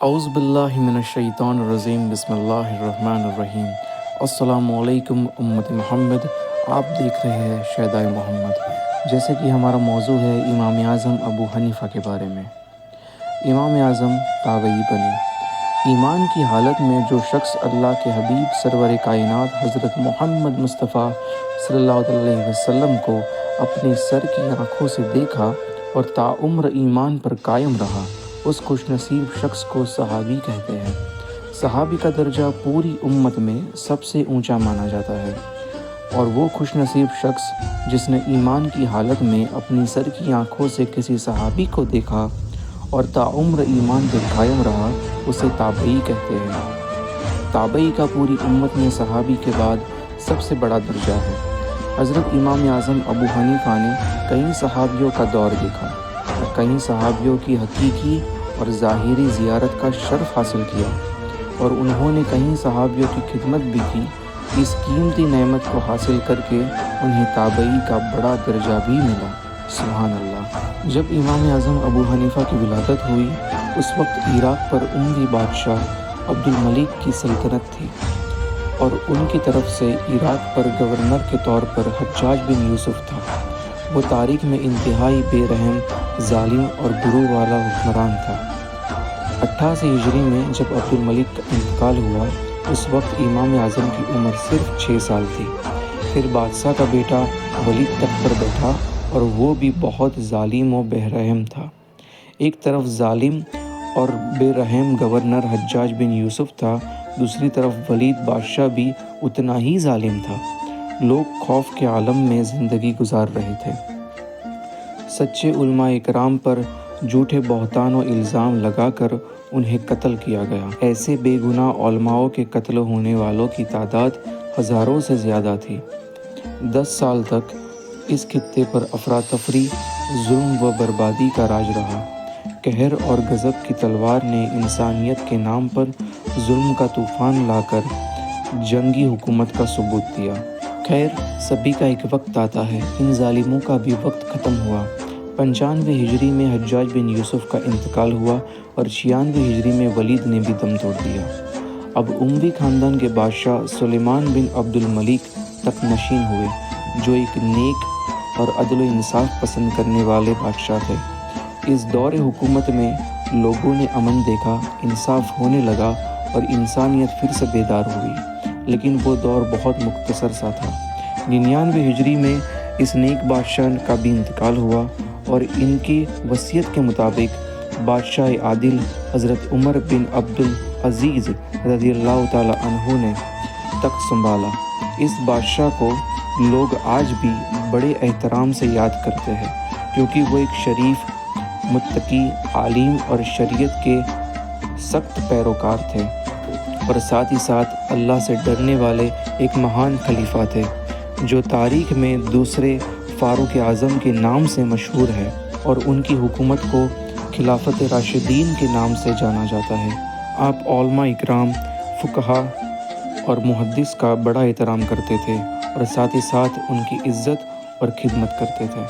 اعوذ باللہ من الشیطان الرجیم بسم اللہ الرحمن الرحیم۔ السلام علیکم امت محمد، آپ دیکھ رہے ہیں شیدائے محمد۔ جیسے کہ ہمارا موضوع ہے امام اعظم ابو حنیفہ کے بارے میں۔ امام اعظم تابعی بنے۔ ایمان کی حالت میں جو شخص اللہ کے حبیب سرور کائنات حضرت محمد مصطفیٰ صلی اللہ علیہ وسلم کو اپنی سر کی آنکھوں سے دیکھا اور تاعمر ایمان پر قائم رہا، اس خوش نصیب شخص کو صحابی کہتے ہیں۔ صحابی کا درجہ پوری امت میں سب سے اونچا مانا جاتا ہے، اور وہ خوش نصیب شخص جس نے ایمان کی حالت میں اپنی سر کی آنکھوں سے کسی صحابی کو دیکھا اور تاعمر ایمان پر قائم رہا، اسے تابعی کہتے ہیں۔ تابعی کا پوری امت میں صحابی کے بعد سب سے بڑا درجہ ہے۔ حضرت امام اعظم ابو حنیفہ نے کئی صحابیوں کا دور دیکھا اور کئی صحابیوں کی حقیقی اور ظاہری زیارت کا شرف حاصل کیا، اور انہوں نے کئی صحابیوں کی خدمت بھی کی۔ اس قیمتی نعمت کو حاصل کر کے انہیں تابعی کا بڑا درجہ بھی ملا۔ سبحان اللہ۔ جب امام اعظم ابو حنیفہ کی ولادت ہوئی، اس وقت عراق پر اموی بادشاہ عبد الملک کی سلطنت تھی، اور ان کی طرف سے عراق پر گورنر کے طور پر حجاج بن یوسف تھا۔ وہ تاریخ میں انتہائی بے رحم، ظالم اور غرور والا حکمران تھا۔ 88 ہجری میں جب عبد الملک کا انتقال ہوا، اس وقت امام اعظم کی عمر صرف 6 سال تھی۔ پھر بادشاہ کا بیٹا ولید تخت پر بیٹھا، اور وہ بھی بہت ظالم و بے رحم تھا۔ ایک طرف ظالم اور بے رحم گورنر حجاج بن یوسف تھا، دوسری طرف ولید بادشاہ بھی اتنا ہی ظالم تھا۔ لوگ خوف کے عالم میں زندگی گزار رہے تھے۔ سچے علماء اکرام پر جھوٹے بہتان و الزام لگا کر انہیں قتل کیا گیا۔ ایسے بے گناہ علماء کے قتل ہونے والوں کی تعداد ہزاروں سے زیادہ تھی۔ 10 سال تک اس خطے پر افراتفری، ظلم و بربادی کا راج رہا۔ قہر اور غضب کی تلوار نے انسانیت کے نام پر ظلم کا طوفان لا کر جنگی حکومت کا ثبوت دیا۔ خیر، سبھی کا ایک وقت آتا ہے، ان ظالموں کا بھی وقت ختم ہوا۔ 95 ہجری میں حجاج بن یوسف کا انتقال ہوا، اور 96 ہجری میں ولید نے بھی دم توڑ دیا۔ اب اموی خاندان کے بادشاہ سلیمان بن عبد الملک تخت نشین ہوئے، جو ایک نیک اور عدل و انصاف پسند کرنے والے بادشاہ تھے۔ اس دور حکومت میں لوگوں نے امن دیکھا، انصاف ہونے لگا، اور انسانیت پھر سے بیدار ہوئی۔ لیکن وہ دور بہت مختصر سا تھا۔ 99 ہجری میں اس نیک بادشاہ کا بھی انتقال ہوا، اور ان کی وصیت کے مطابق بادشاہ عادل حضرت عمر بن عبد العزیز رضی اللہ تعالی عنہ نے تخت سنبھالا۔ اس بادشاہ کو لوگ آج بھی بڑے احترام سے یاد کرتے ہیں، کیونکہ وہ ایک شریف، متقی، عالم اور شریعت کے سخت پیروکار تھے، اور ساتھ ہی ساتھ اللہ سے ڈرنے والے ایک مہان خلیفہ تھے، جو تاریخ میں دوسرے فاروق اعظم کے نام سے مشہور ہے، اور ان کی حکومت کو خلافت راشدین کے نام سے جانا جاتا ہے۔ آپ علماء اکرام، فقہا اور محدث کا بڑا احترام کرتے تھے، اور ساتھ ہی ساتھ ان کی عزت اور خدمت کرتے تھے۔